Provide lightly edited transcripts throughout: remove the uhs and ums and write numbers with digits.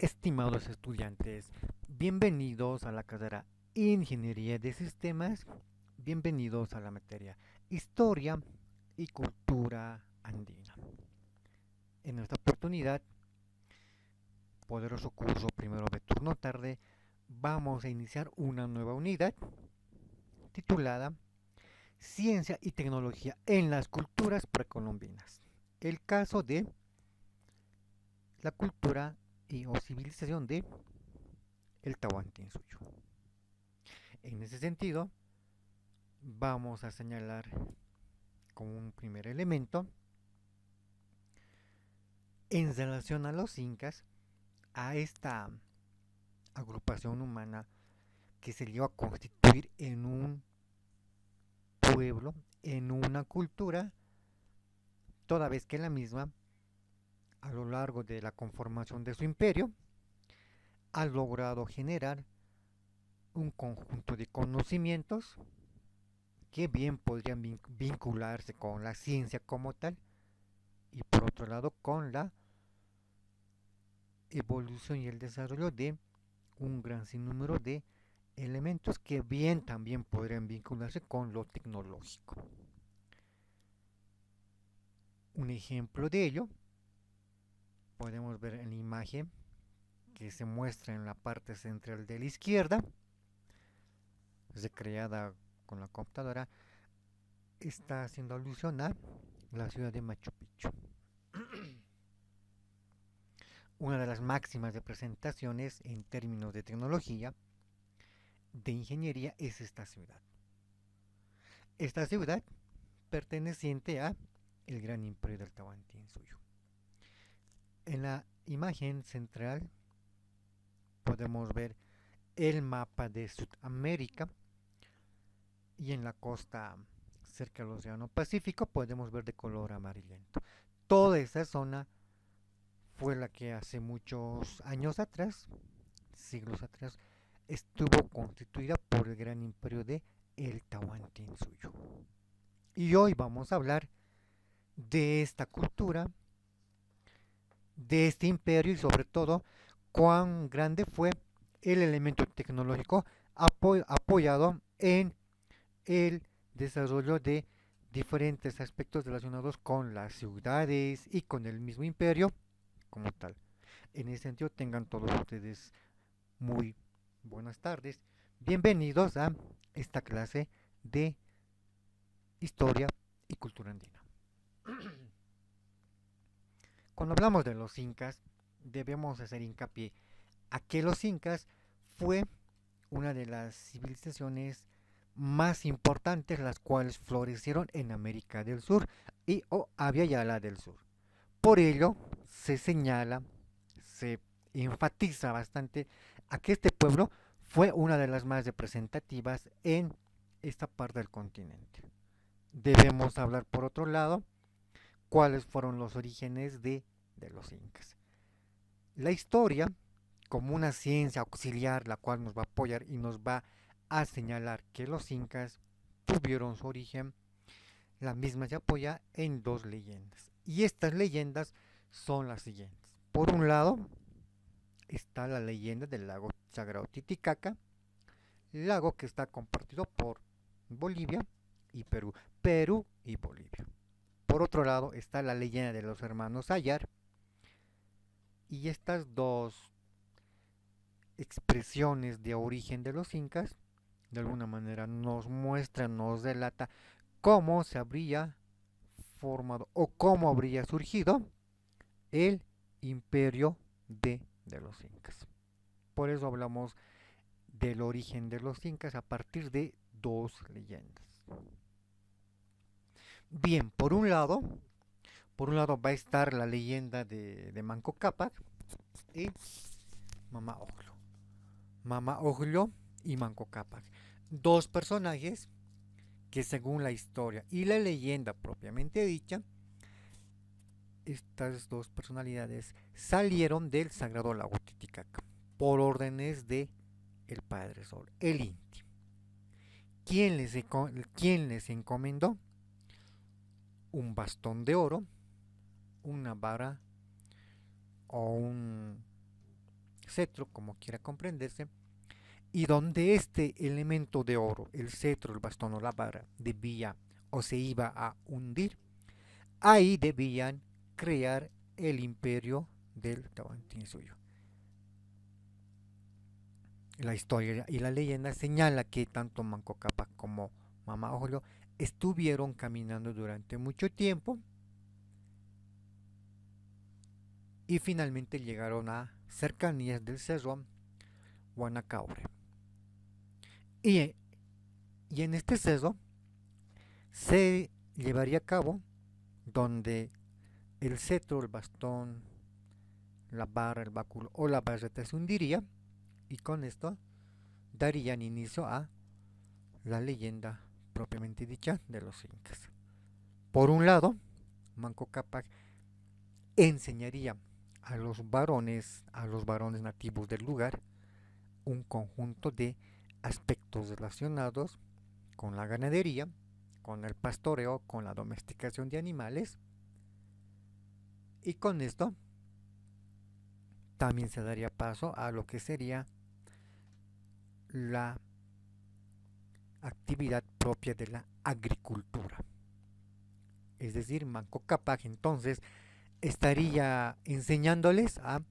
Estimados estudiantes, bienvenidos a la carrera Ingeniería de Sistemas, bienvenidos a la materia Historia y Cultura Andina. En esta oportunidad, poderoso curso primero de turno tarde, vamos a iniciar una nueva unidad titulada Ciencia y Tecnología en las Culturas Precolombinas. El caso de la cultura y o civilización de el Tahuantinsuyo. En ese sentido, vamos a señalar como un primer elemento en relación a los incas, a esta agrupación humana que se llegó a constituir en un pueblo, en una cultura, toda vez que la misma, a lo largo de la conformación de su imperio, ha logrado generar un conjunto de conocimientos que bien podrían vincularse con la ciencia como tal y por otro lado con la evolución y el desarrollo de un gran sinnúmero de elementos que bien también podrían vincularse con lo tecnológico. Un ejemplo de ello podemos ver en la imagen que se muestra en la parte central de la izquierda, recreada con la computadora, está haciendo alusión a la ciudad de Machu Picchu. Una de las máximas representaciones en términos de tecnología, de ingeniería, es esta ciudad. Esta ciudad perteneciente a el gran imperio del Tahuantinsuyo. En la imagen central podemos ver el mapa de Sudamérica y en la costa cerca del Océano Pacífico podemos ver de color amarillento. Toda esa zona fue la que hace muchos años atrás, siglos atrás, estuvo constituida por el gran imperio de el Tahuantinsuyo. Y hoy vamos a hablar de esta cultura, de este imperio y sobre todo cuán grande fue el elemento tecnológico apoyado en el desarrollo de diferentes aspectos relacionados con las ciudades y con el mismo imperio como tal. En ese sentido, tengan todos ustedes muy buenas tardes. Bienvenidos a esta clase de historia y cultura andina. Cuando hablamos de los incas, debemos hacer hincapié a que los incas fue una de las civilizaciones más importantes las cuales florecieron en América del Sur y o Abya Yala del Sur. Por ello se señala, se enfatiza bastante a que este pueblo fue una de las más representativas en esta parte del continente. Debemos hablar por otro lado cuáles fueron los orígenes de los incas. La historia, como una ciencia auxiliar, la cual nos va a apoyar y nos va a señalar que los incas tuvieron su origen, la misma se apoya en dos leyendas. Y estas leyendas son las siguientes. Por un lado está la leyenda del lago Sagrado Titicaca, lago que está compartido por Bolivia y Perú, Perú y Bolivia. Por otro lado está la leyenda de los hermanos Ayar, y estas dos expresiones de origen de los incas de alguna manera nos muestra, nos relata cómo se habría formado o cómo habría surgido el imperio de los incas. Por eso hablamos del origen de los incas a partir de dos leyendas. Bien, por un lado va a estar la leyenda de Manco Cápac y Mama Oglo. Mama Oglo y Manco Cápac. Dos personajes que según la historia y la leyenda propiamente dicha, estas dos personalidades salieron del sagrado lago Titicaca por órdenes de el Padre Sol, el Inti. ¿Quién les encomendó? Un bastón de oro, una vara o cetro, como quiera comprenderse, y donde este elemento de oro, el cetro, el bastón o la vara, debía o se iba a hundir, ahí debían crear el imperio del Tahuantinsuyo. La historia y la leyenda señala que tanto Manco Cápac como Mama Ojlo estuvieron caminando durante mucho tiempo y finalmente llegaron a cercanías del cerro Guanacaure. Y, y en este cerro se llevaría a cabo donde el cetro, el bastón, la barra, el báculo o la barreta se hundiría y con esto darían inicio a la leyenda propiamente dicha de los incas. Por un lado, Manco Cápac enseñaría a los varones nativos del lugar, un conjunto de aspectos relacionados con la ganadería, con el pastoreo, con la domesticación de animales, y con esto también se daría paso a lo que sería la actividad propia de la agricultura. Es decir, Manco Cápac entonces estaría enseñándoles a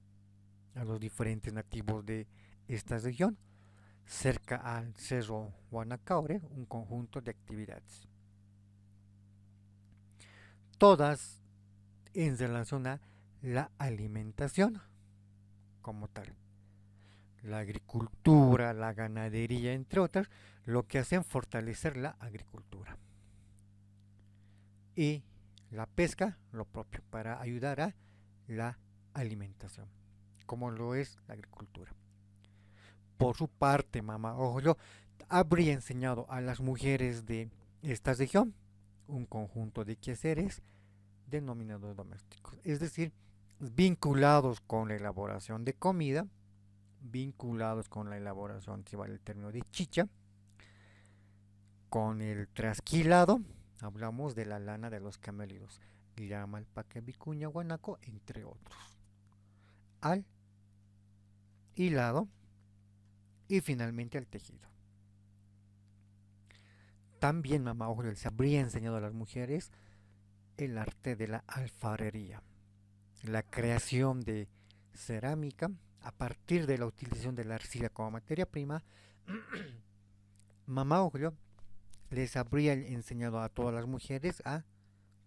los diferentes nativos de esta región, cerca al Cerro Guanacaure, un conjunto de actividades. Todas en relación a la alimentación como tal. La agricultura, la ganadería, entre otras, lo que hacen fortalecer la agricultura. Y la pesca, lo propio, para ayudar a la alimentación, como lo es la agricultura. Por su parte, Mama Ojo habría enseñado a las mujeres de esta región un conjunto de quehaceres denominados domésticos, es decir, vinculados con la elaboración de comida, vinculados con la elaboración, si vale el término, de chicha, con el trasquilado, hablamos de la lana de los camélidos, llama, alpaca, vicuña, guanaco, entre otros, al hilado y finalmente al tejido. También Mama Ojo se habría enseñado a las mujeres el arte de la alfarería, la creación de cerámica a partir de la utilización de la arcilla como materia prima. Mamá Oglio les habría enseñado a todas las mujeres a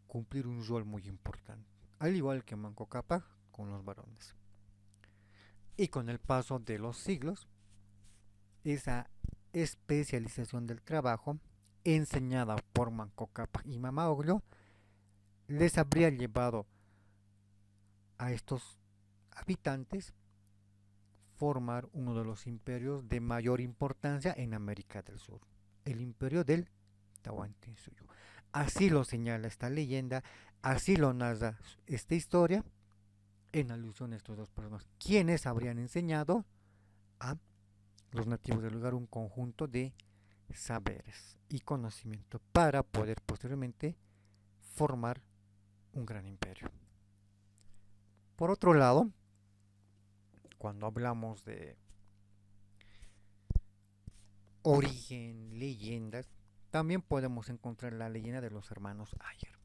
cumplir un rol muy importante, al igual que Manco Cápac con los varones. Y con el paso de los siglos, esa especialización del trabajo enseñada por Manco Cápac y Mamá Oglio les habría llevado a estos habitantes formar uno de los imperios de mayor importancia en América del Sur, el imperio del Tahuantinsuyo. Así lo señala esta leyenda, así lo narra esta historia, en alusión a estos dos personas, quienes habrían enseñado a los nativos del lugar un conjunto de saberes y conocimiento para poder posteriormente formar un gran imperio. Por otro lado, cuando hablamos de origen, leyendas, también podemos encontrar la leyenda de los hermanos Ayer.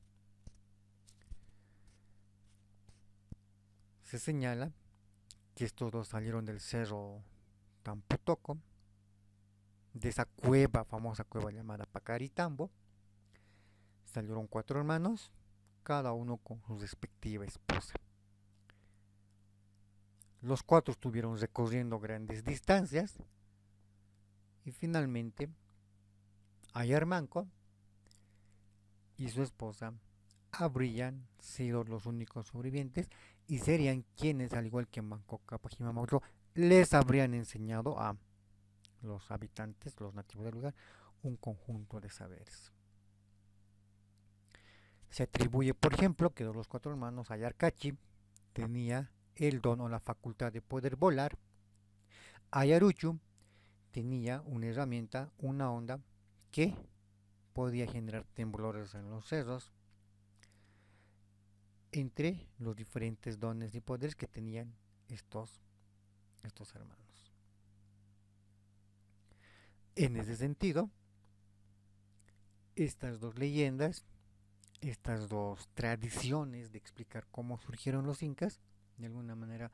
Se señala que estos dos salieron del cerro Tamputoco, de esa cueva, famosa cueva llamada Pacaritambo. Salieron cuatro hermanos, cada uno con su respectiva esposa. Los cuatro estuvieron recorriendo grandes distancias y finalmente Ayer Manco y su esposa habrían sido los únicos sobrevivientes y serían quienes, al igual que Manco Cápac y Mamaotro, les habrían enseñado a los habitantes, los nativos del lugar, un conjunto de saberes. Se atribuye, por ejemplo, que de los cuatro hermanos, Ayarcachi tenía el don o la facultad de poder volar. Ayaruchu tenía una herramienta, una onda que podía generar temblores en los cerros, entre los diferentes dones y poderes que tenían estos estos hermanos. En ese sentido, estas dos leyendas, estas dos tradiciones de explicar cómo surgieron los incas, de alguna manera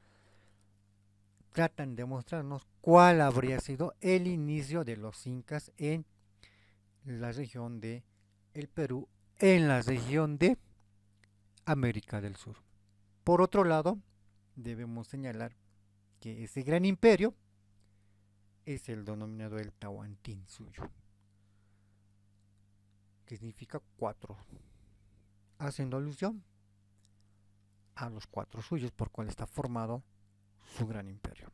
tratan de mostrarnos cuál habría sido el inicio de los incas en la región de el Perú, en la región de América del Sur. Por otro lado, debemos señalar que ese gran imperio es el denominado el Tahuantinsuyo, que significa cuatro, haciendo alusión a los cuatro suyos por cual está formado su gran imperio.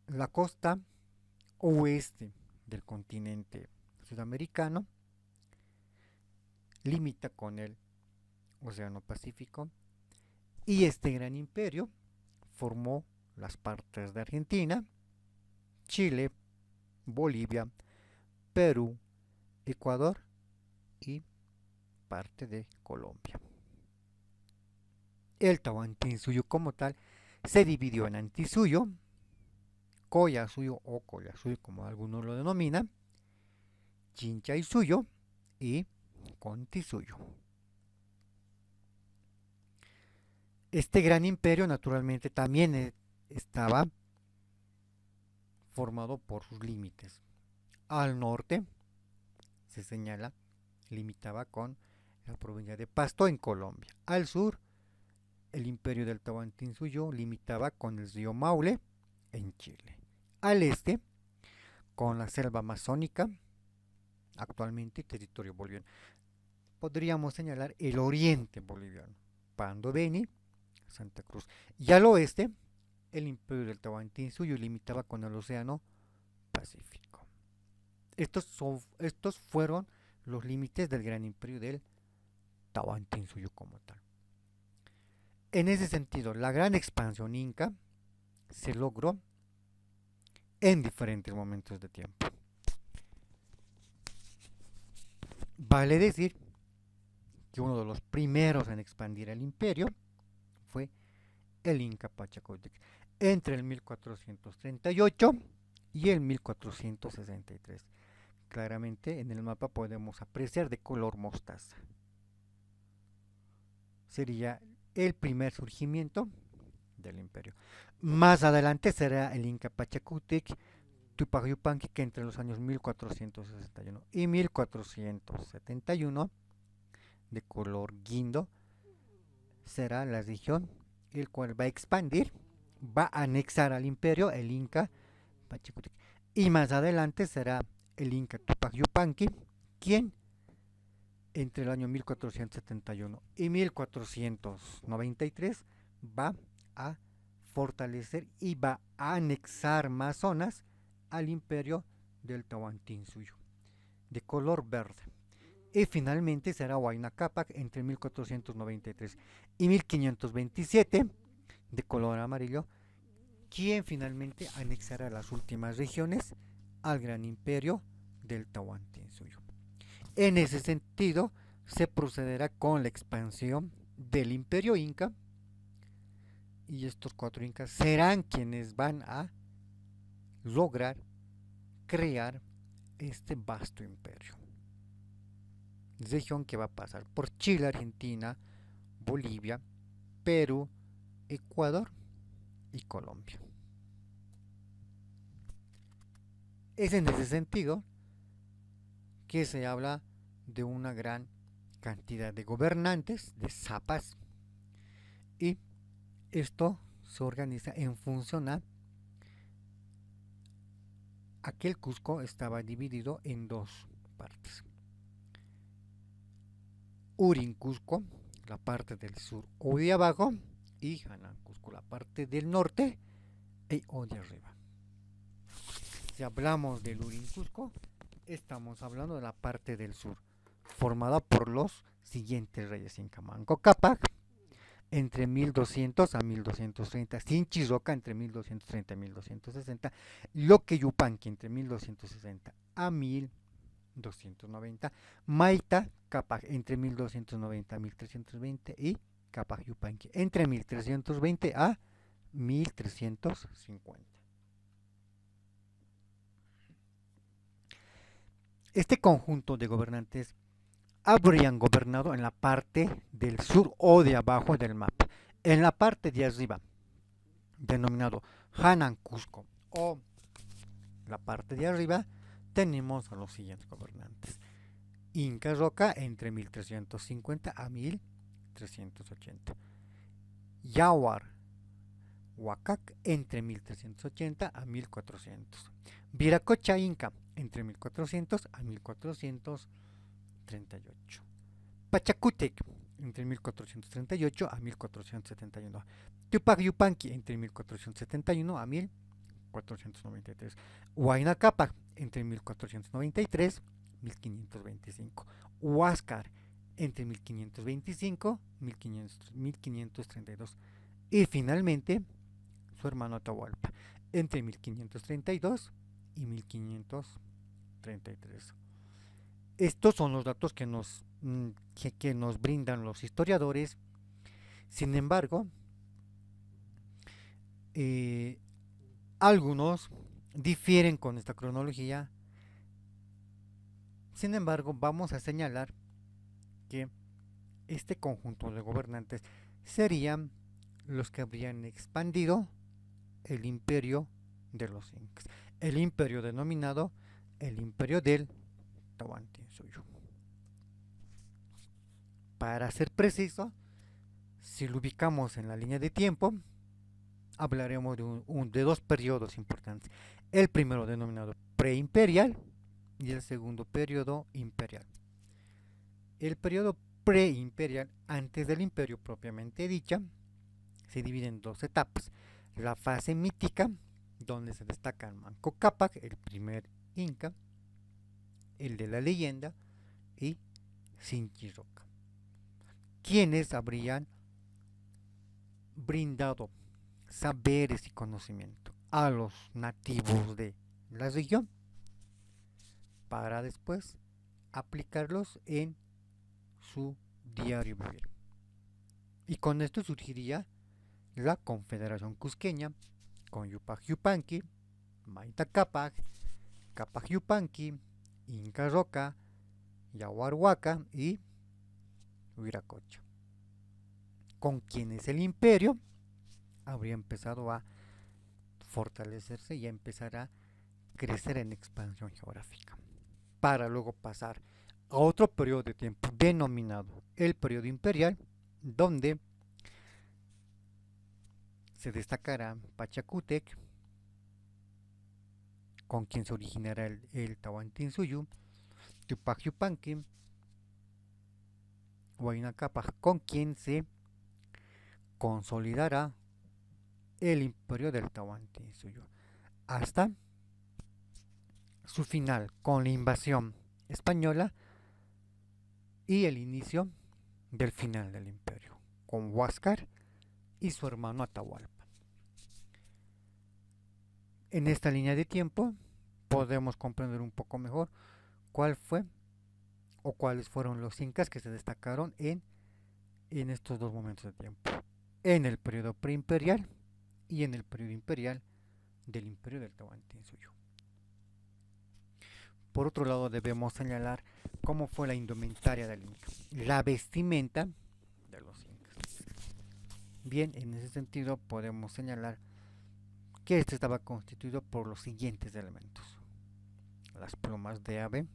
La costa oeste del continente sudamericano limita con el Océano Pacífico y este gran imperio formó las partes de Argentina, Chile, Bolivia, Perú, Ecuador y parte de Colombia. El Tahuantinsuyo como tal se dividió en Antisuyo, Collasuyo o Collasuyo como algunos lo denominan, Chinchaysuyo y Contisuyo. Este gran imperio naturalmente también estaba formado por sus límites. Al norte se señala limitaba con la provincia de Pasto en Colombia. Al sur el imperio del Tahuantinsuyo limitaba con el río Maule en Chile. Al este con la selva amazónica, actualmente territorio boliviano. Podríamos señalar el oriente boliviano, Pando Beni, Santa Cruz. Y al oeste, el imperio del Tahuantinsuyo limitaba con el océano Pacífico. Estos fueron los límites del gran imperio del Tahuantinsuyo como tal. En ese sentido, la gran expansión inca se logró en diferentes momentos de tiempo. Vale decir que uno de los primeros en expandir el imperio fue el Inca Pachacútec entre el 1438 y el 1463. Claramente en el mapa podemos apreciar de color mostaza. Sería el primer surgimiento del imperio. Más adelante será el Inca Pachacútec, Tupac Yupanqui, que entre los años 1461 y 1471, de color guindo, será la región el cual va a expandir, va a anexar al imperio el Inca Pachacútec. Y más adelante será el Inca Tupac Yupanqui, quien entre el año 1471 y 1493 va a fortalecer y va a anexar más zonas al imperio del Tahuantinsuyo, de color verde. Y finalmente será Huayna Cápac entre 1493 y 1527, de color amarillo, quien finalmente anexará las últimas regiones al gran imperio del Tahuantinsuyo. En ese sentido, se procederá con la expansión del imperio inca, y estos cuatro incas serán quienes van a lograr crear este vasto imperio. Región que va a pasar por Chile, Argentina, Bolivia, Perú, Ecuador y Colombia. Es en ese sentido que se habla de una gran cantidad de gobernantes, de zapas, y esto se organiza en función a aquel Cusco estaba dividido en dos partes. Urin Cusco, la parte del sur o de abajo, y Hanan Cusco, la parte del norte o de arriba. Si hablamos del Urin Cusco, estamos hablando de la parte del sur, formada por los siguientes reyes: Inca Manco Cápac entre 1200 a 1230, Sinchizoca entre 1230 y 1260, Loque Yupanqui entre 1260 a 1290, Maita Cápac entre 1290 a 1320 y Capac Yupanqui, entre 1320 a 1350. Este conjunto de gobernantes habrían gobernado en la parte del sur o de abajo del mapa. En la parte de arriba, denominado Hanan Cusco, o la parte de arriba, tenemos a los siguientes gobernantes. Inca Roca entre 1350 a 1380. Yahuar Huacac entre 1380 a 1400. Viracocha Inca entre 1400 a 1438. Pachacútec entre 1438 a 1471. Tupac Yupanqui entre 1471 a 1493. Huayna Capac entre 1493 y 1525. Huáscar entre 1525 y 1532. Y finalmente su hermano Atahualpa entre 1532 y 1533. Estos son los datos que nos brindan los historiadores. Sin embargo, algunos difieren con esta cronología. Sin embargo, vamos a señalar que este conjunto de gobernantes serían los que habrían expandido el imperio de los incas, el imperio denominado el imperio del Tahuantinsuyo. Para ser preciso, si lo ubicamos en la línea de tiempo, hablaremos de dos periodos importantes. El primero denominado preimperial y el segundo periodo imperial. El periodo preimperial, antes del imperio propiamente dicha, se divide en dos etapas. La fase mítica, donde se destacan Manco Cápac, el primer inca, el de la leyenda, y Sinchi Roca, quienes habrían brindado saberes y conocimiento a los nativos de la región para después aplicarlos en su diario vivir. Y con esto surgiría la Confederación Cusqueña con Yupac Yupanqui, Maita Capac, Capac Yupanqui, Inca Roca, Yahuar Huaca y Huiracocha, con quienes el imperio habría empezado a fortalecerse y a empezar a crecer en expansión geográfica, para luego pasar a otro periodo de tiempo denominado el periodo imperial, donde se destacará Pachacútec, con quien se originará el Tahuantinsuyo, Tupac Yupanqui, Huayna Capac, con quien se consolidará el imperio del Tahuantinsuyo, hasta su final con la invasión española y el inicio del final del imperio, con Huáscar y su hermano Atahualpa. En esta línea de tiempo podemos comprender un poco mejor cuál fue o cuáles fueron los incas que se destacaron en estos dos momentos de tiempo, en el periodo preimperial y en el periodo imperial del imperio del Tahuantinsuyo. Por otro lado, debemos señalar cómo fue la indumentaria del inca, la vestimenta de los incas. Bien, en ese sentido podemos señalar que este estaba constituido por los siguientes elementos: las plumas de ave,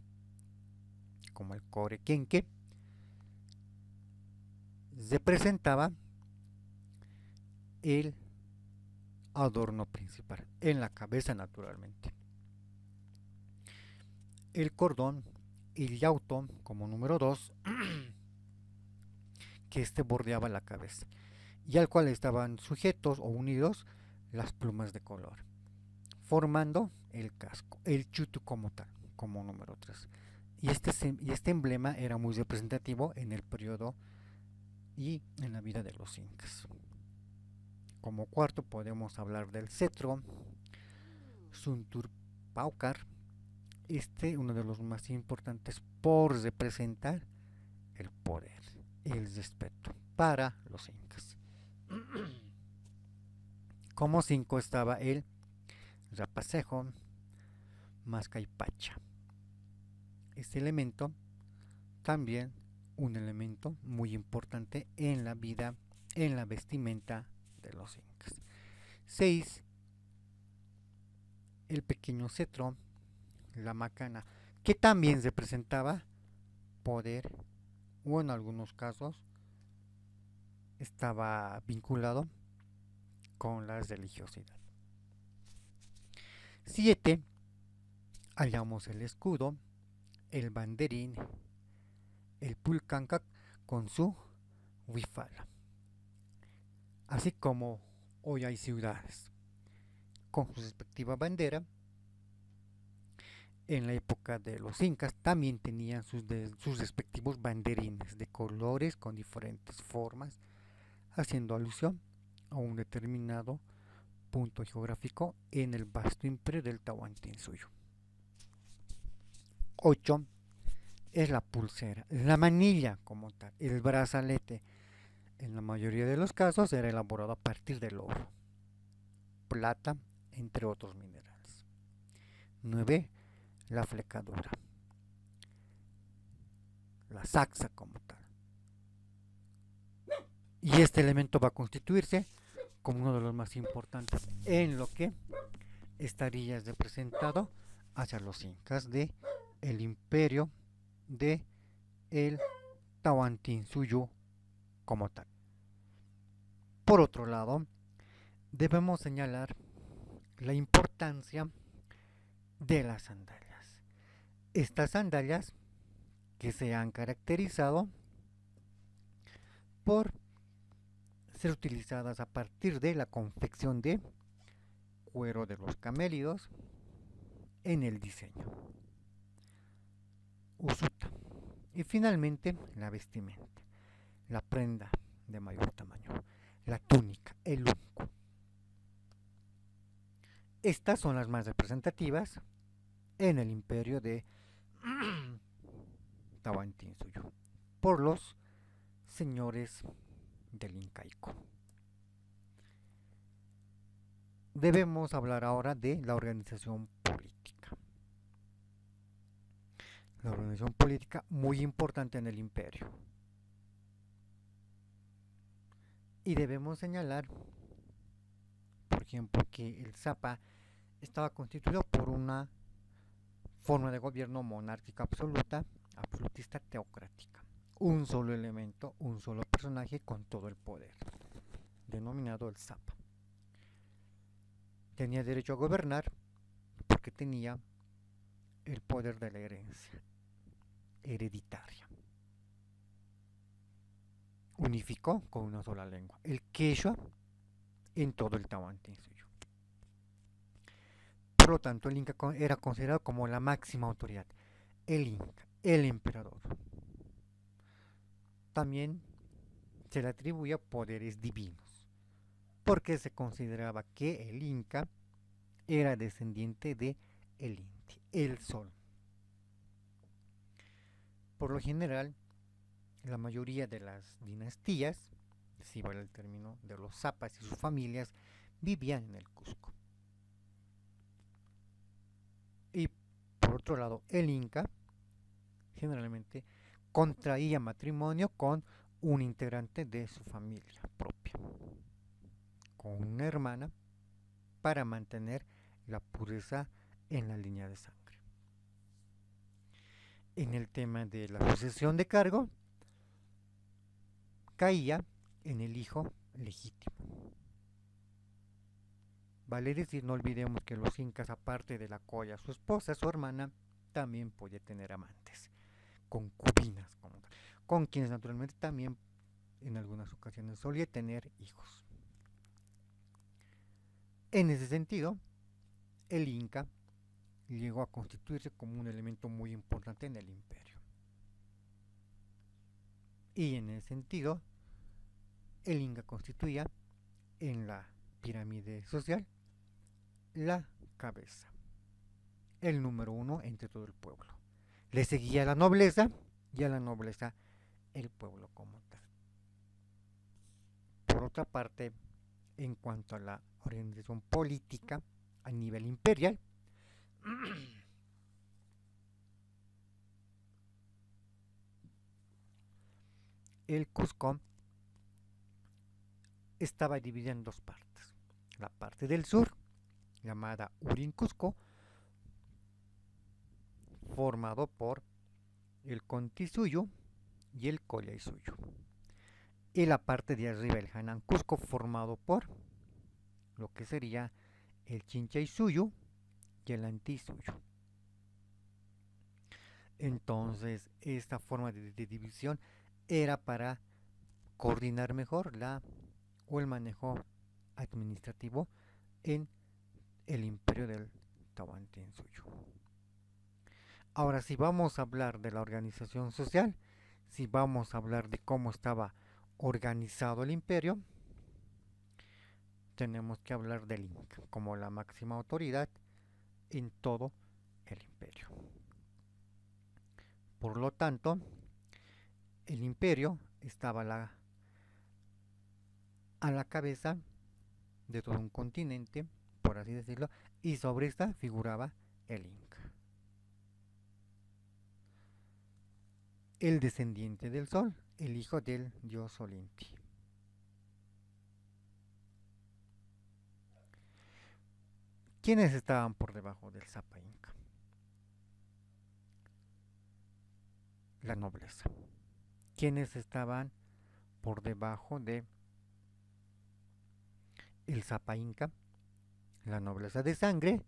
como el corequenque, representaba el adorno principal, en la cabeza naturalmente. El cordón y el yautón como número 2, que este bordeaba la cabeza, y al cual estaban sujetos o unidos las plumas de color, formando el casco, el chutu como tal, como número 3. Y este emblema era muy representativo en el periodo y en la vida de los incas. Como cuarto podemos hablar del cetro, Sunturpaucar, uno de los más importantes por representar el poder, el respeto, para los incas. Como 5 estaba el rapacejo, mascaipacha. Este elemento también un elemento muy importante en la vida, en la vestimenta de los incas. 6. El pequeño cetro, la macana, que también representaba poder, o en algunos casos estaba vinculado con la religiosidad. 7. Hallamos el escudo, el banderín, el pulcancac con su huifala. Así como hoy hay ciudades con su respectiva bandera, en la época de los incas también tenían sus respectivos banderines de colores con diferentes formas, haciendo alusión a un determinado punto geográfico en el vasto imperio del Tahuantinsuyo. 8. Es la pulsera, la manilla como tal, el brazalete. En la mayoría de los casos era elaborado a partir del oro, plata, entre otros minerales. 9. La flecadura, la saxa como tal. Y este elemento va a constituirse como uno de los más importantes en lo que estaría representado hacia los incas de el imperio de el Tahuantinsuyo como tal. Por otro lado, debemos señalar la importancia de las sandalias. Estas sandalias que se han caracterizado por ser utilizadas a partir de la confección de cuero de los camélidos en el diseño. Usuta. Y finalmente la vestimenta, la prenda de mayor tamaño, la túnica, el unco. Estas son las más representativas en el imperio de Tahuantinsuyo por los señores del incaico. Debemos hablar ahora de la organización política. La organización política muy importante en el imperio. Y debemos señalar, por ejemplo, que el Zapa estaba constituido por una forma de gobierno monárquica absoluta, absolutista teocrática. Un solo elemento, un solo personaje con todo el poder, denominado el Zapa. Tenía derecho a gobernar porque tenía el poder de la herencia hereditaria. Unificó con una sola lengua, el quechua, en todo el Tahuantinsuyo. Por lo tanto, el Inca era considerado como la máxima autoridad, el Inca, el emperador. También se le atribuía poderes divinos, porque se consideraba que el Inca era descendiente de el Inti, el Sol. Por lo general, la mayoría de las dinastías, si vale el término, de los zapas y sus familias, vivían en el Cusco. Y por otro lado, el Inca generalmente contraía matrimonio con un integrante de su familia propia, con una hermana, para mantener la pureza en la línea de sangre. En el tema de la sucesión de cargo, caía en el hijo legítimo. Vale decir, no olvidemos que los incas, aparte de la colla, su esposa, su hermana, también podía tener amantes, concubinas, con quienes naturalmente también en algunas ocasiones solía tener hijos. En ese sentido, el Inca llegó a constituirse como un elemento muy importante en el imperio. Y en ese sentido, el Inca constituía en la pirámide social la cabeza, el número uno entre todo el pueblo. Le seguía la nobleza y a la nobleza el pueblo como tal. por otra parte, en cuanto a la organización política a nivel imperial, el Cusco estaba dividido en dos partes. La parte del sur, llamada Urin Cusco, formado por el Contisuyo y el Collasuyo. Y la parte de arriba, el Hanan Cusco, formado por lo que sería el Chinchaysuyo y el Antisuyo. Entonces, esta forma de división era para coordinar mejor el manejo administrativo en el imperio del Tahuantinsuyo. Ahora, si vamos a hablar de la organización social, si vamos a hablar de cómo estaba organizado el imperio, tenemos que hablar del Inca como la máxima autoridad en todo el imperio. Por lo tanto, el imperio estaba a la cabeza de todo un continente, por así decirlo, y sobre esta figuraba el Inca, el descendiente del sol, el hijo del dios Olinti. ¿Quiénes estaban por debajo del Zapa Inca? La nobleza. ¿Quiénes estaban por debajo de el Zapa Inca? La nobleza de sangre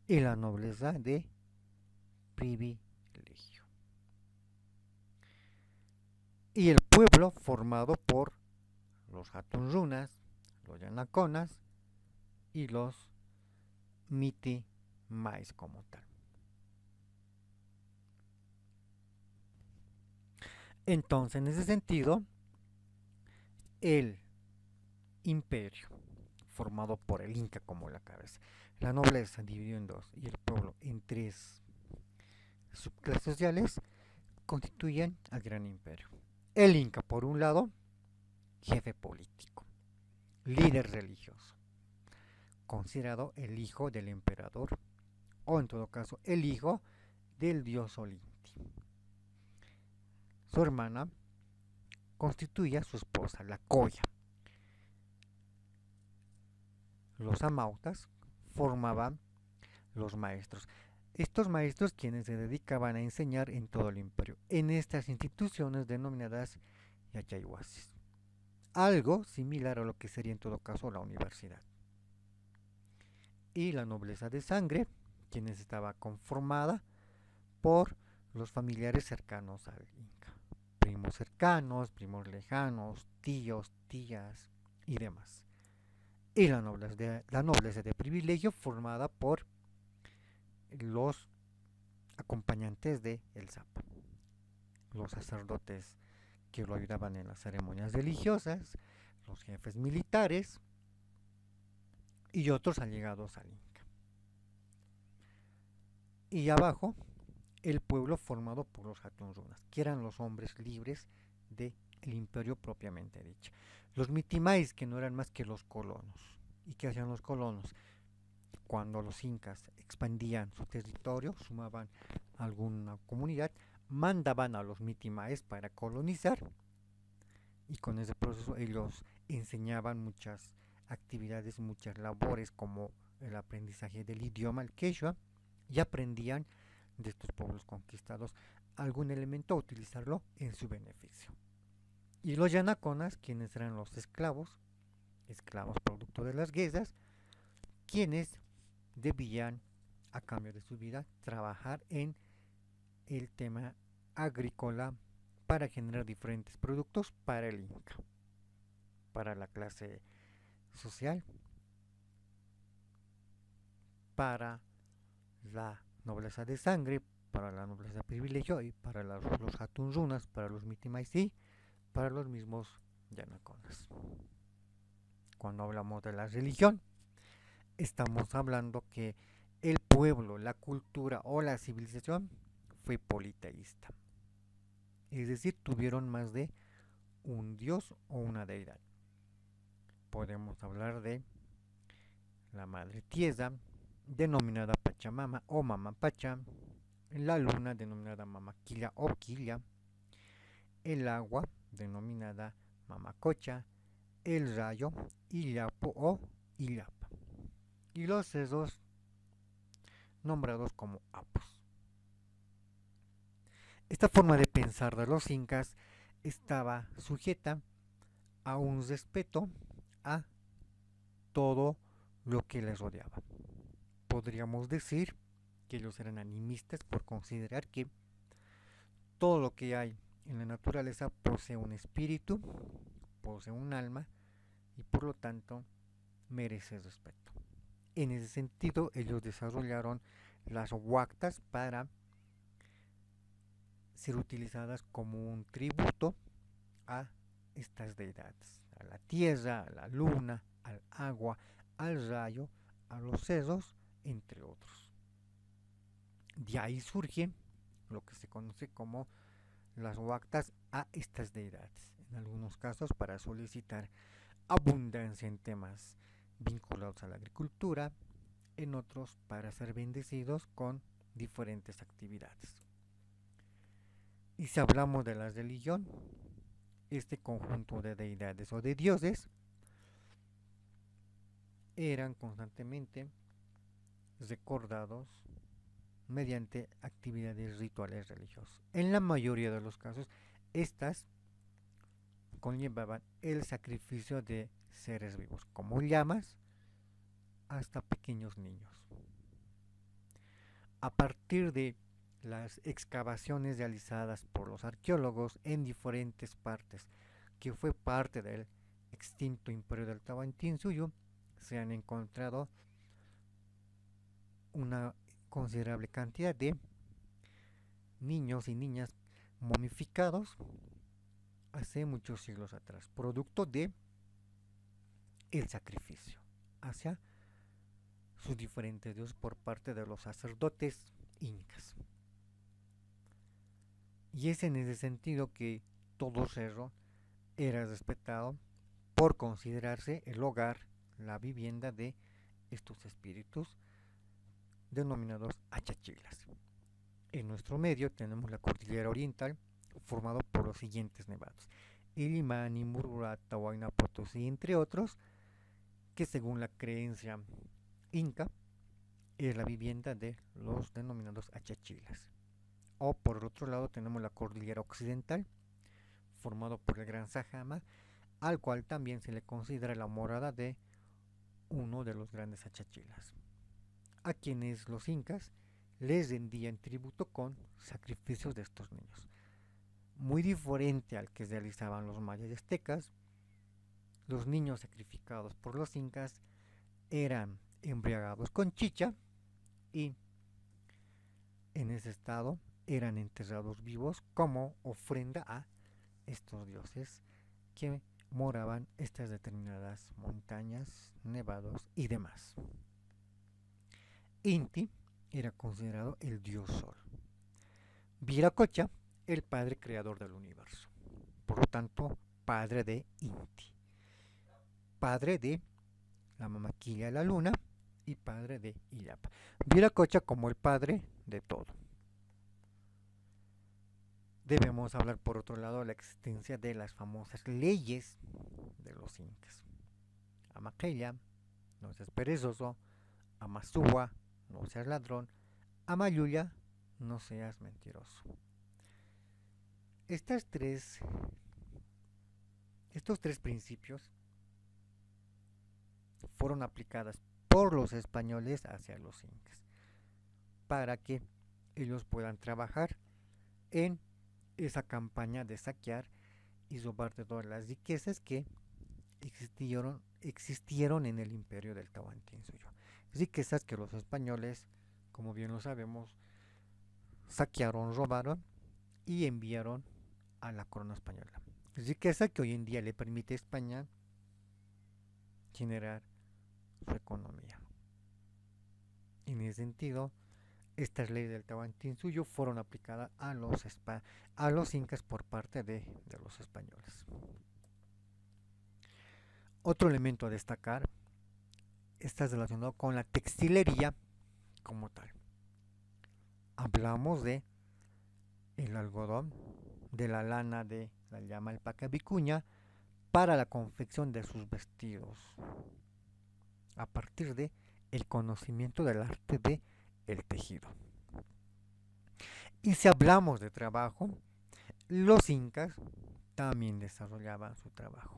y la nobleza de privilegio. Y el pueblo formado por los Hatunrunas, los Yanaconas y los Miti Mais como tal. Entonces, en ese sentido, el imperio, formado por el Inca como la cabeza, la nobleza dividido en dos y el pueblo en tres subclases sociales, constituyen al gran imperio. El Inca, por un lado, jefe político, líder religioso, considerado el hijo del emperador, o en todo caso, el hijo del dios Olinti. Su hermana constituye a su esposa, la Coya. Los amautas formaban los maestros. Estos maestros quienes se dedicaban a enseñar en todo el imperio, en estas instituciones denominadas yachayhuasis. Algo similar a lo que sería en todo caso la universidad. Y la nobleza de sangre, quienes estaba conformada por los familiares cercanos al Inca. Primos cercanos, primos lejanos, tíos, tías y demás. Y la nobleza de privilegio formada por los acompañantes de el Zapa, los sacerdotes que lo ayudaban en las ceremonias religiosas, los jefes militares y otros allegados al Inca. Y abajo, el pueblo formado por los Hatunrunas, que eran los hombres libres del imperio propiamente dicho. Los Mitimais, que no eran más que los colonos. ¿Y qué hacían los colonos? Cuando los incas expandían su territorio, sumaban alguna comunidad, mandaban a los Mitimais para colonizar y con ese proceso ellos enseñaban muchas actividades, muchas labores como el aprendizaje del idioma, el quechua, y aprendían de estos pueblos conquistados algún elemento a utilizarlo en su beneficio. Y los yanaconas, quienes eran los esclavos producto de las guerras, quienes debían, a cambio de su vida, trabajar en el tema agrícola para generar diferentes productos para el Inca, para la clase social, para la nobleza de sangre, para la nobleza de privilegio y para los Hatunrunas, para los Mitimais y para los mismos yanaconas. Cuando hablamos de la religión, estamos hablando que el pueblo, la cultura o la civilización fue politeísta. Es decir, tuvieron más de un dios o una deidad. podemos hablar de la madre tierra, denominada Pachamama o Mama Pacha, la luna, denominada Mama Quilla o Quilla, el agua, denominada Mama Cocha, el rayo, Illapo o Illapa, y los sesos, nombrados como Apus. Esta forma de pensar de los incas estaba sujeta a un respeto a todo lo que les rodeaba. Podríamos decir que ellos eran animistas por considerar que todo lo que hay en la naturaleza posee un espíritu, posee un alma y por lo tanto merece respeto. En ese sentido, ellos desarrollaron las huactas para ser utilizadas como un tributo a estas deidades, a la tierra, a la luna, al agua, al rayo, a los cerros, entre otros. De ahí surge lo que se conoce como las huactas a estas deidades, en algunos casos para solicitar abundancia en temas vinculados a la agricultura, en otros para ser bendecidos con diferentes actividades. Y si hablamos de la religión, este conjunto de deidades o de dioses eran constantemente recordados mediante actividades rituales religiosas. En la mayoría de los casos, estas conllevaban el sacrificio de seres vivos, como llamas, hasta pequeños niños. A partir de las excavaciones realizadas por los arqueólogos en diferentes partes, que fue parte del extinto imperio del Tahuantinsuyo, se han encontrado una considerable cantidad de niños y niñas momificados hace muchos siglos atrás, producto de el sacrificio hacia sus diferentes dioses por parte de los sacerdotes incas. Y es en ese sentido que todo cerro era respetado por considerarse el hogar, la vivienda de estos espíritus denominados achachilas. En nuestro medio tenemos la cordillera oriental, formado por los siguientes nevados: Illimani, Mururata, Huayna Potosí, entre otros, que según la creencia inca es la vivienda de los denominados achachilas. O por otro lado tenemos la cordillera occidental, formado por el Gran Sajama, al cual también se le considera la morada de uno de los grandes achachilas, a quienes los incas les rendían tributo con sacrificios de estos niños. Muy diferente al que realizaban los mayas y aztecas, los niños sacrificados por los incas eran embriagados con chicha y en ese estado eran enterrados vivos como ofrenda a estos dioses que moraban estas determinadas montañas, nevados y demás. Inti era considerado el dios sol. Viracocha, el padre creador del universo. Por lo tanto, padre de Inti. Padre de la mamaquilla de la luna y padre de Illapa. Viracocha como el padre de todo. Debemos hablar por otro lado de la existencia de las famosas leyes de los incas. Amaquilla, no seas perezoso. Amasúa, no seas ladrón. Amayuya, no seas mentiroso. Estos tres principios fueron aplicadas por los españoles hacia los incas para que ellos puedan trabajar en esa campaña de saquear y robar de todas las riquezas que existieron en el imperio del Tahuantinsuyo. Riquezas que los españoles, como bien lo sabemos, saquearon, robaron y enviaron a la corona española. Riqueza que hoy en día le permite a España generar su economía. En ese sentido, estas leyes del Tahuantinsuyo fueron aplicadas a los incas por parte de los españoles. Otro elemento a destacar está relacionado con la textilería como tal. Hablamos de el algodón, de la lana de la llama alpaca vicuña para la confección de sus vestidos, a partir de el conocimiento del arte de el tejido. Y si hablamos de trabajo, los incas también desarrollaban su trabajo.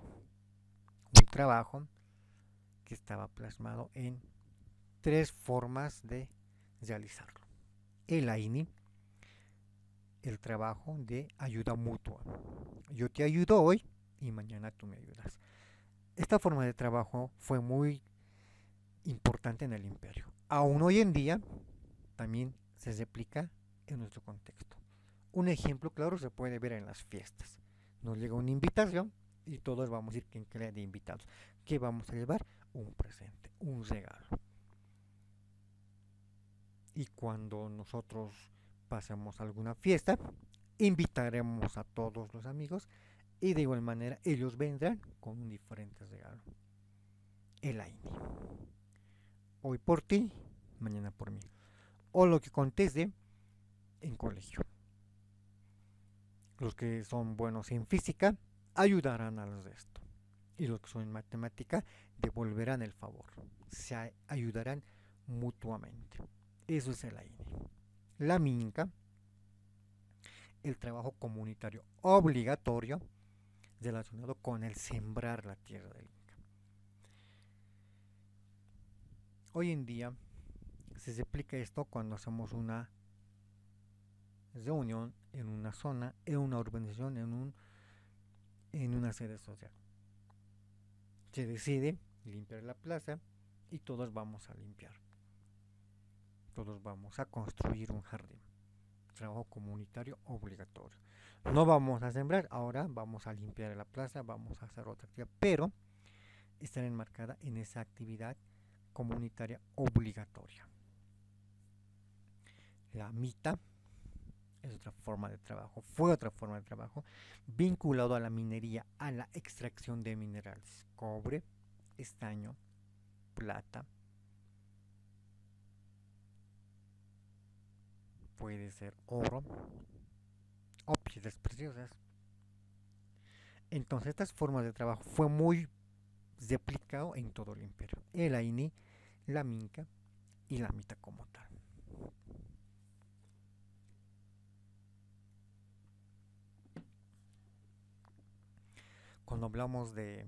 Un trabajo que estaba plasmado en tres formas de realizarlo. El AINI, el trabajo de ayuda mutua. Yo te ayudo hoy y mañana tú me ayudas. Esta forma de trabajo fue muy importante en el imperio. Aún hoy en día también se replica en nuestro contexto. Un ejemplo claro se puede ver en las fiestas. Nos llega una invitación y todos vamos a ir quien crea de invitados. ¿Qué vamos a llevar? Un presente, un regalo. Y cuando nosotros pasemos alguna fiesta, invitaremos a todos los amigos y de igual manera ellos vendrán con un diferente regalo. El AINI. Hoy por ti, mañana por mí. O lo que conteste en colegio. Los que son buenos en física ayudarán a los de esto. Y los que son en matemática devolverán el favor. Se ayudarán mutuamente. Eso es el AINE. La MINCA, el trabajo comunitario obligatorio relacionado con el sembrar la tierra del Inca. Hoy en día se explica esto cuando hacemos una reunión en una zona, en una urbanización, en una sede social. Se decide limpiar la plaza y todos vamos a limpiar. Todos vamos a construir un jardín. Trabajo comunitario obligatorio. No vamos a sembrar, ahora vamos a limpiar la plaza, vamos a hacer otra actividad, pero estará enmarcada en esa actividad comunitaria obligatoria. La mitad es otra forma de trabajo, fue otra forma de trabajo vinculado a la minería, a la extracción de minerales, cobre, estaño, plata, puede ser oro o piedras preciosas. Entonces estas formas de trabajo fue muy replicado en todo el imperio, el Aini, la Minca y la Mita como tal. Cuando hablamos de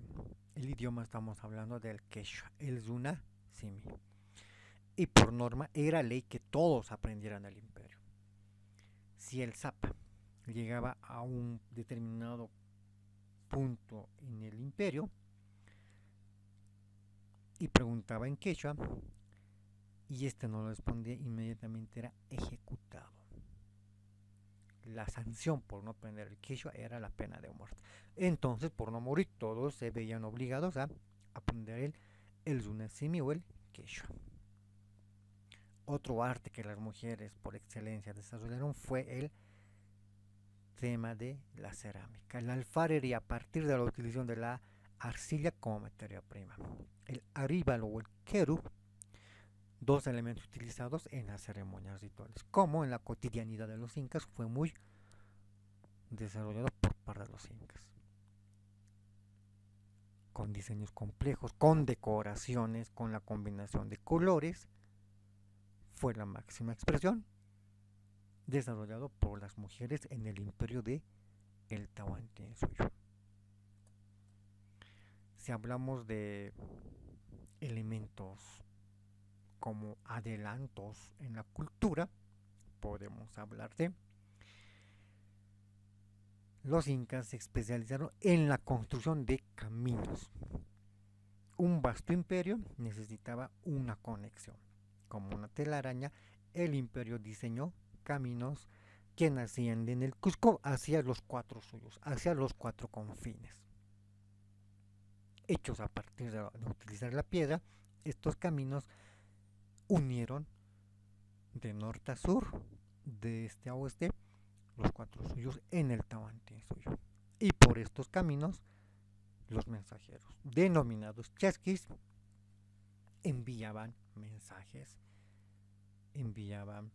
el idioma estamos hablando del quechua, el zuna simi. Y por norma era ley que todos aprendieran el imperio. Si el Zapa llegaba a un determinado punto en el imperio y preguntaba en quechua y este no lo respondía, inmediatamente era ejecutado. La sanción por no aprender el quechua era la pena de muerte. Entonces, por no morir, todos se veían obligados a aprender el zunasimi o el quechua. Otro arte que las mujeres por excelencia desarrollaron fue el tema de la cerámica, la alfarería a partir de la utilización de la arcilla como materia prima. El aríbalo o el keru, dos elementos utilizados en las ceremonias rituales, como en la cotidianidad de los incas fue muy desarrollado por parte de los incas. Con diseños complejos, con decoraciones, con la combinación de colores, fue la máxima expresión desarrollado por las mujeres en el imperio de el Tahuantinsuyo. Si hablamos de elementos como adelantos en la cultura, podemos hablar de los incas se especializaron en la construcción de caminos. Un vasto imperio necesitaba una conexión. Como una telaraña, el imperio diseñó caminos que nacían en el Cusco hacia los cuatro suyos, hacia los cuatro confines. Hechos a partir de utilizar la piedra, estos caminos unieron de norte a sur, de este a oeste, los cuatro suyos en el Tahuantinsuyo. Y por estos caminos los mensajeros, denominados chasquis, enviaban mensajes, enviaban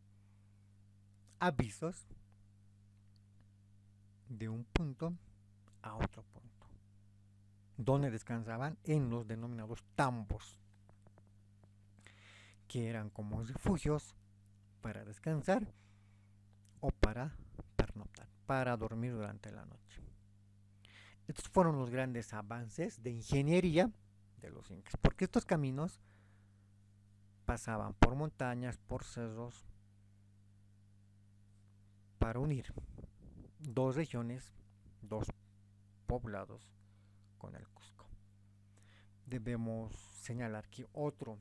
avisos de un punto a otro punto, donde descansaban en los denominados tambos, que eran como refugios para descansar o para pernoctar, para dormir durante la noche. Estos fueron los grandes avances de ingeniería de los incas, porque estos caminos pasaban por montañas, por cerros, para unir dos regiones, dos poblados con el Cusco. Debemos señalar que otro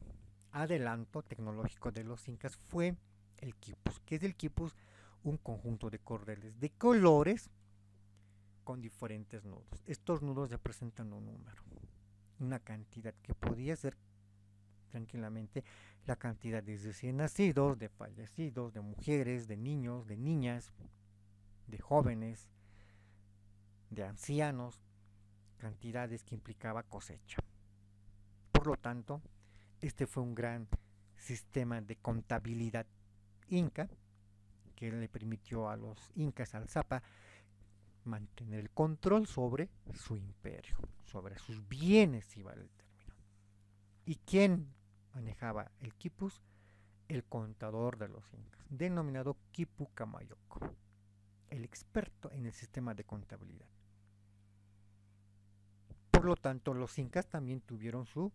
adelanto tecnológico de los incas fue el quipus. ¿Qué es el quipus? Un conjunto de cordeles de colores con diferentes nudos. Estos nudos representan un número, una cantidad que podía ser tranquilamente la cantidad de recién nacidos, de fallecidos, de mujeres, de niños, de niñas, de jóvenes, de ancianos, cantidades que implicaba cosecha. Por lo tanto, este fue un gran sistema de contabilidad inca que le permitió a los incas al Zapa mantener el control sobre su imperio, sobre sus bienes, si vale el término. ¿Y quién manejaba el quipus? El contador de los incas, denominado Quipu Camayoco, el experto en el sistema de contabilidad. Por lo tanto, los incas también tuvieron su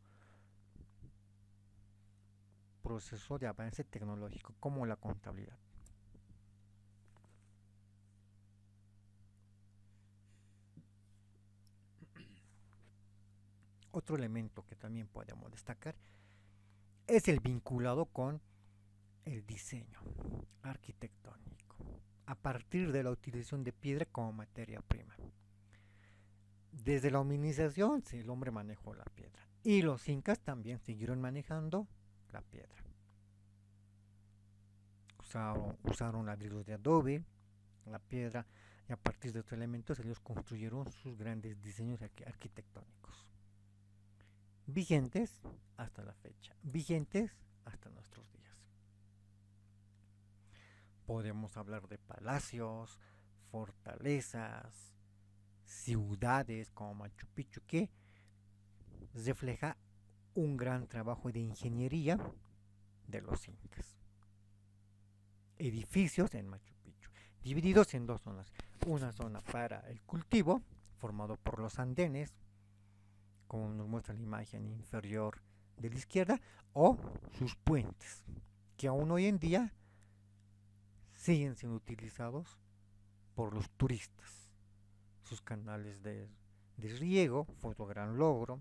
proceso de avance tecnológico, como la contabilidad. Otro elemento que también podemos destacar es el vinculado con el diseño arquitectónico, a partir de la utilización de piedra como materia prima. Desde la hominización, sí, el hombre manejó la piedra. Y los incas también siguieron manejando la piedra. Usaron ladrillos de adobe, la piedra, y a partir de estos elementos ellos construyeron sus grandes diseños arquitectónicos. Vigentes hasta la fecha, vigentes hasta nuestros días. Podemos hablar de palacios, fortalezas, ciudades como Machu Picchu, que refleja un gran trabajo de ingeniería de los incas. Edificios en Machu Picchu, divididos en dos zonas. Una zona para el cultivo, formado por los andenes, como nos muestra la imagen inferior de la izquierda, o sus puentes, que aún hoy en día siguen siendo utilizados por los turistas. Sus canales de riego fue otro gran logro.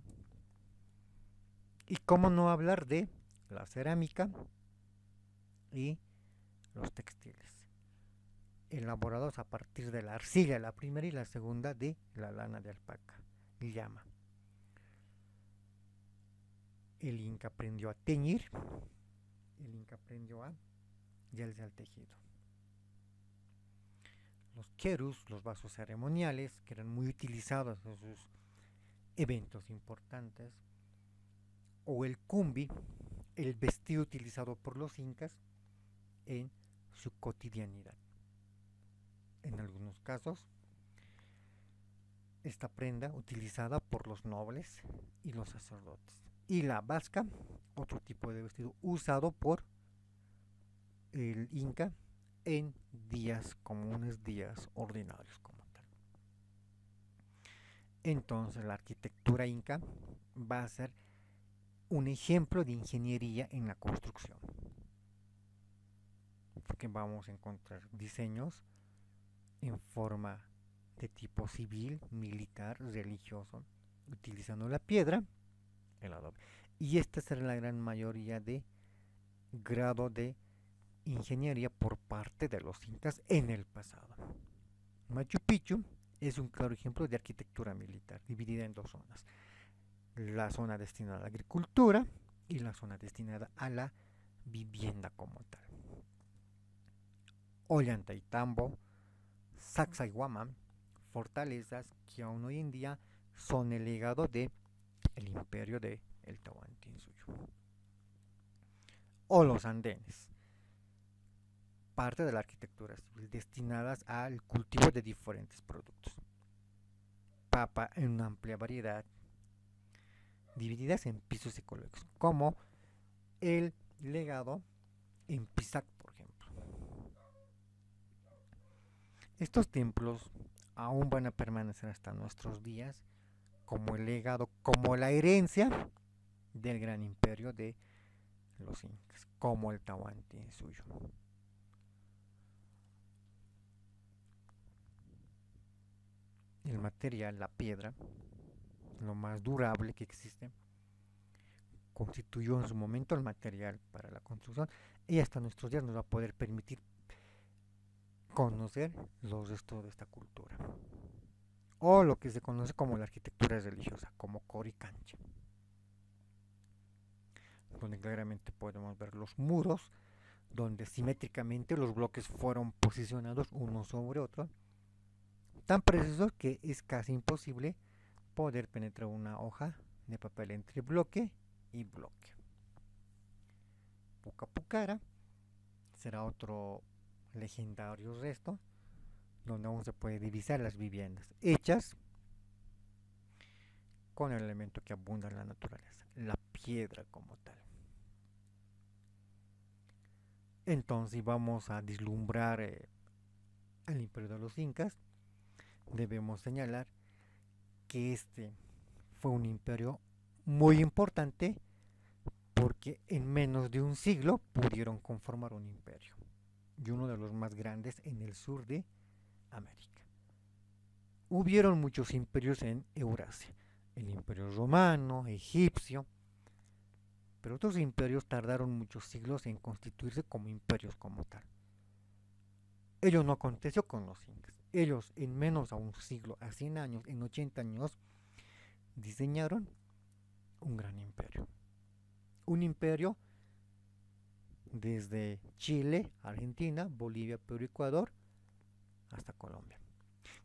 Y cómo no hablar de la cerámica y los textiles, elaborados a partir de la arcilla, la primera y la segunda de la lana de alpaca, llama. El Inca aprendió a teñir, el Inca aprendió a yelse al tejido. Los querus, los vasos ceremoniales, que eran muy utilizados en sus eventos importantes, o el cumbi, el vestido utilizado por los incas en su cotidianidad. En algunos casos, esta prenda utilizada por los nobles y los sacerdotes. Y la basca, otro tipo de vestido usado por el inca en días comunes, días ordinarios como tal. Entonces la arquitectura inca va a ser un ejemplo de ingeniería en la construcción, porque vamos a encontrar diseños en forma de tipo civil, militar, religioso, utilizando la piedra, el adobe. Y esta será la gran mayoría de grado de ingeniería por parte de los incas en el pasado. Machu Picchu es un claro ejemplo de arquitectura militar, dividida en dos zonas. La zona destinada a la agricultura y la zona destinada a la vivienda como tal. Ollantaytambo, Sacsayhuamán, fortalezas que aún hoy en día son el legado de el imperio de el Tahuantinsuyo o los andenes, parte de la arquitectura civil destinadas al cultivo de diferentes productos, papa en una amplia variedad, divididas en pisos ecológicos, como el legado en Pisac, por ejemplo. Estos templos aún van a permanecer hasta nuestros días como el legado, como la herencia del gran imperio de los incas, como el Tahuantinsuyo. El material, la piedra, lo más durable que existe, constituyó en su momento el material para la construcción y hasta nuestros días nos va a poder permitir conocer los restos de esta cultura o lo que se conoce como la arquitectura religiosa, como Coricancha, donde claramente podemos ver los muros, donde simétricamente los bloques fueron posicionados uno sobre otro, tan precisos que es casi imposible poder penetrar una hoja de papel entre bloque y bloque. Pucapucara será otro legendario resto donde aún se puede divisar las viviendas hechas con el elemento que abunda en la naturaleza, la piedra como tal. Entonces, si vamos a vislumbrar el imperio de los incas, debemos señalar que este fue un imperio muy importante porque en menos de un siglo pudieron conformar un imperio y uno de los más grandes en el sur de América. Hubieron muchos imperios en Eurasia, el imperio romano, egipcio, pero otros imperios tardaron muchos siglos en constituirse como imperios como tal. Ello no aconteció con los incas. Ellos en menos a un siglo, a 100 años, en 80 años, diseñaron un gran imperio. Un imperio desde Chile, Argentina, Bolivia, Perú, Ecuador, hasta Colombia.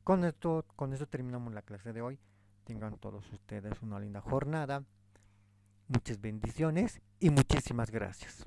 Con esto terminamos la clase de hoy. Tengan todos ustedes una linda jornada. Muchas bendiciones y muchísimas gracias.